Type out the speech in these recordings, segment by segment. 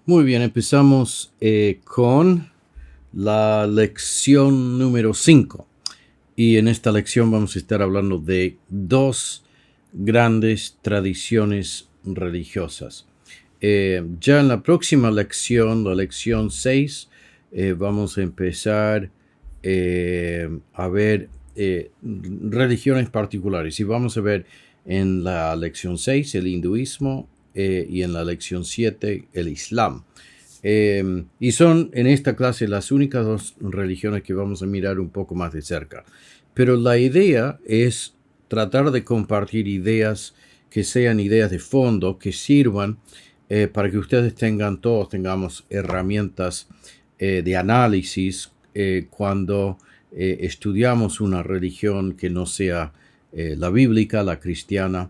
Muy bien, empezamos con la lección número 5. Y en esta lección vamos a estar hablando de dos grandes tradiciones religiosas. Ya en la próxima lección, la lección 6, vamos a empezar a ver religiones particulares. Y vamos a ver en la lección 6 el hinduismo y en la lección 7 el islam. Y son en esta clase las únicas dos religiones que vamos a mirar un poco más de cerca. Pero la idea es tratar de compartir ideas que sean ideas de fondo, que sirvan para que ustedes todos tengamos herramientas de análisis cuando estudiamos una religión que no sea la bíblica, la cristiana.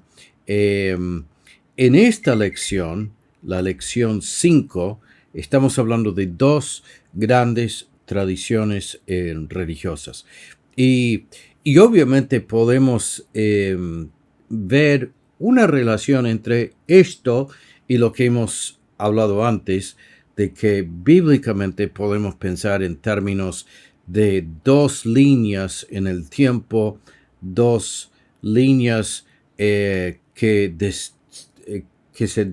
En esta lección, la lección 5, estamos hablando de dos grandes tradiciones religiosas. Y obviamente podemos ver una relación entre esto y lo que hemos hablado antes, de que bíblicamente podemos pensar en términos de dos líneas en el tiempo, dos líneas que se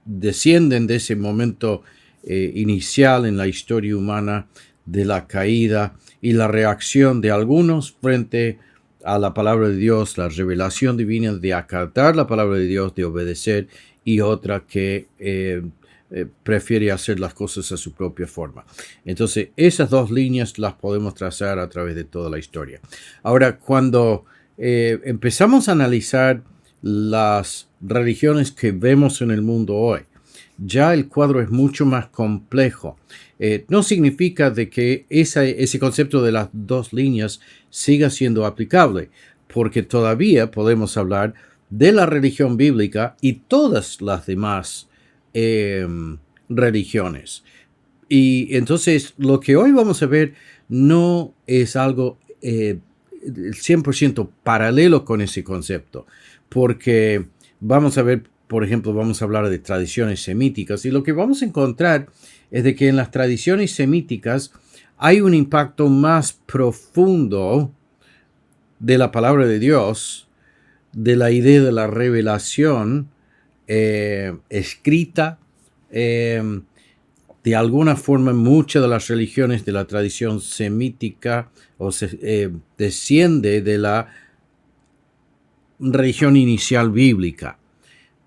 descienden de ese momento inicial en la historia humana de la caída y la reacción de algunos frente a la palabra de Dios, la revelación divina de acatar la palabra de Dios, de obedecer, y otra que prefiere hacer las cosas a su propia forma. Entonces, esas dos líneas las podemos trazar a través de toda la historia. Ahora, cuando empezamos a analizar las religiones que vemos en el mundo hoy, ya el cuadro es mucho más complejo. No significa de que ese concepto de las dos líneas siga siendo aplicable, porque todavía podemos hablar de la religión bíblica y todas las demás religiones. Y entonces lo que hoy vamos a ver no es algo 100% paralelo con ese concepto, porque vamos a ver, por ejemplo, vamos a hablar de tradiciones semíticas, y lo que vamos a encontrar es de que en las tradiciones semíticas hay un impacto más profundo de la palabra de Dios, de la idea de la revelación escrita. De alguna forma, muchas de las religiones de la tradición semítica desciende de la religión inicial bíblica.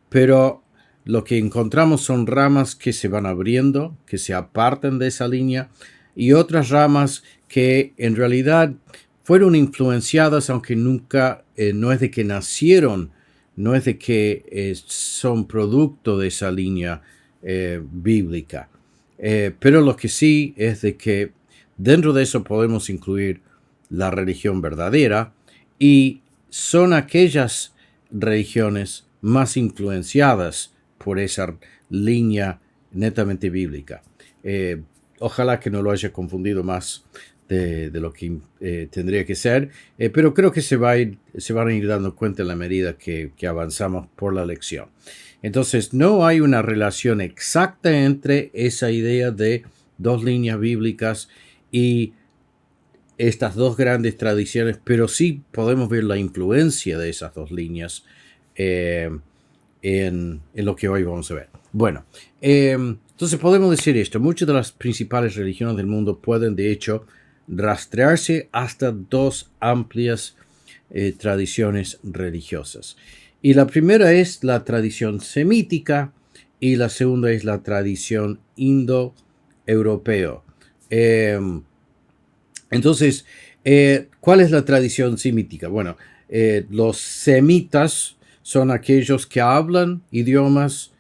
Pero lo que encontramos son ramas que se van abriendo, que se apartan de esa línea, y otras ramas que en realidad fueron influenciadas, aunque nunca, no es de que nacieron, no es de que son producto de esa línea bíblica. Pero lo que sí es de que dentro de eso podemos incluir la religión verdadera, y son aquellas religiones más influenciadas por esa línea netamente bíblica. Ojalá que no lo haya confundido más de lo que tendría que ser, pero creo que se van a ir dando cuenta en la medida que avanzamos por la lección. Entonces, no hay una relación exacta entre esa idea de dos líneas bíblicas y estas dos grandes tradiciones, pero sí podemos ver la influencia de esas dos líneas en lo que hoy vamos a ver. Bueno, entonces podemos decir esto: muchas de las principales religiones del mundo pueden de hecho rastrearse hasta dos amplias tradiciones religiosas. Y la primera es la tradición semítica y la segunda es la tradición indoeuropeo. Entonces, ¿cuál es la tradición semítica? Bueno, los semitas son aquellos que hablan idiomas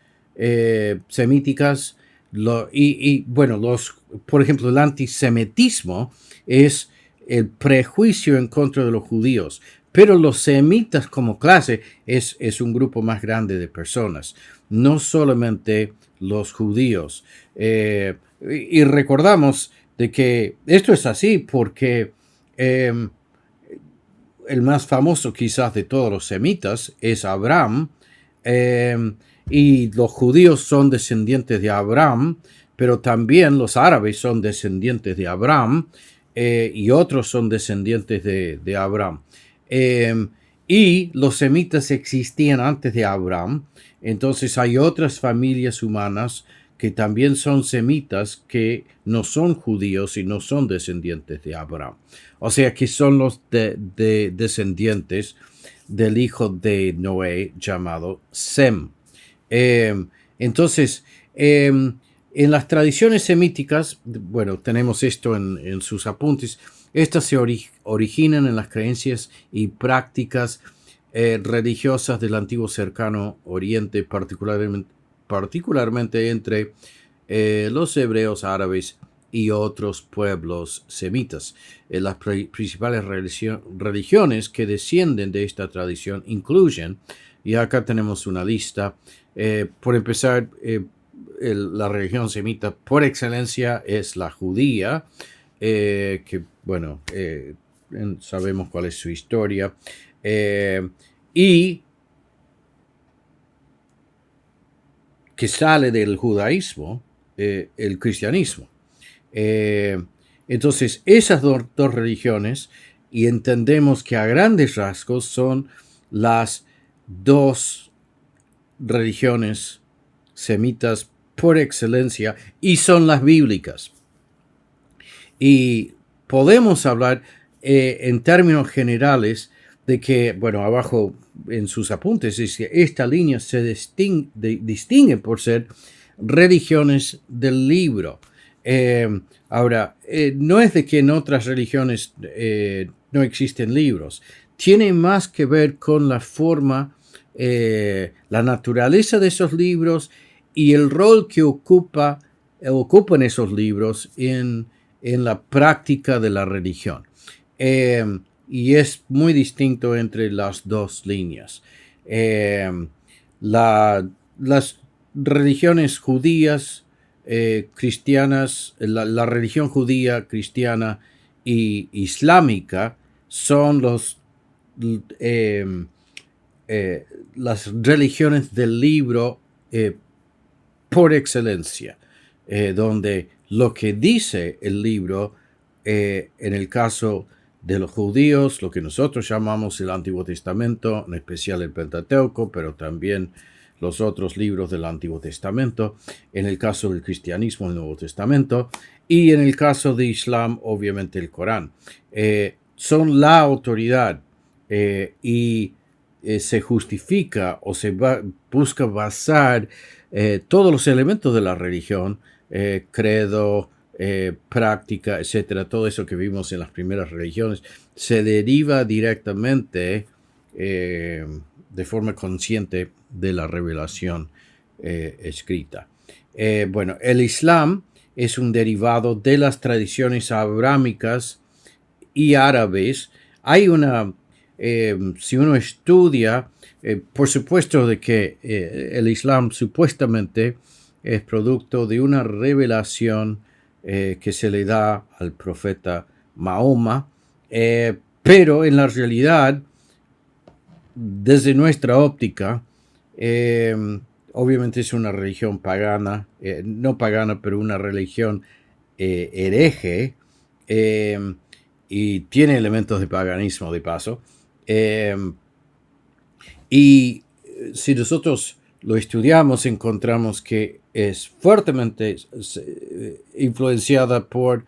semíticas, bueno, por ejemplo, el antisemitismo es el prejuicio en contra de los judíos, pero los semitas como clase es un grupo más grande de personas, no solamente los judíos. Y recordamos de que esto es así porque el más famoso quizás de todos los semitas es Abraham, Y los judíos son descendientes de Abraham, pero también los árabes son descendientes de Abraham, y otros son descendientes de Abraham. Y los semitas existían antes de Abraham, entonces hay otras familias humanas que también son semitas, que no son judíos y no son descendientes de Abraham. O sea que son los descendientes del hijo de Noé llamado Sem. Entonces, en las tradiciones semíticas, bueno, tenemos esto en sus apuntes, estas se originan en las creencias y prácticas religiosas del antiguo cercano Oriente, particularmente entre los hebreos, árabes y otros pueblos semitas. Las principales religiones que descienden de esta tradición incluyen, y acá tenemos una lista, por empezar, la religión semita por excelencia es la judía, que bueno, sabemos cuál es su historia, y que sale del judaísmo, el cristianismo. Entonces, esas dos religiones, y entendemos que a grandes rasgos son las dos religiones semitas por excelencia, y son las bíblicas. Y podemos hablar en términos generales de que, bueno, abajo en sus apuntes dice que esta línea se distingue por ser religiones del libro. Ahora, no es de que en otras religiones no existen libros. Tiene más que ver con la forma, la naturaleza de esos libros y el rol que ocupan esos libros en la práctica de la religión. Y es muy distinto entre las dos líneas. Las religiones judías, cristianas, la religión judía, cristiana y islámica son las religiones del libro por excelencia, donde lo que dice el libro, en el caso de los judíos, lo que nosotros llamamos el Antiguo Testamento, en especial el Pentateuco, pero también los otros libros del Antiguo Testamento, en el caso del cristianismo, el Nuevo Testamento, y en el caso de Islam, obviamente el Corán. Son la autoridad, y se justifica o se busca basar todos los elementos de la religión, credo, práctica, etcétera, todo eso que vimos en las primeras religiones, se deriva directamente, de forma consciente, de la revelación escrita. Bueno, el Islam es un derivado de las tradiciones abrámicas y árabes. Hay una, si uno estudia, por supuesto de que el Islam supuestamente es producto de una revelación que se le da al profeta Mahoma, pero en la realidad, desde nuestra óptica, obviamente es una religión pagana, no pagana, pero una religión hereje, y tiene elementos de paganismo de paso. Y si nosotros lo estudiamos, encontramos que es fuertemente influenciada por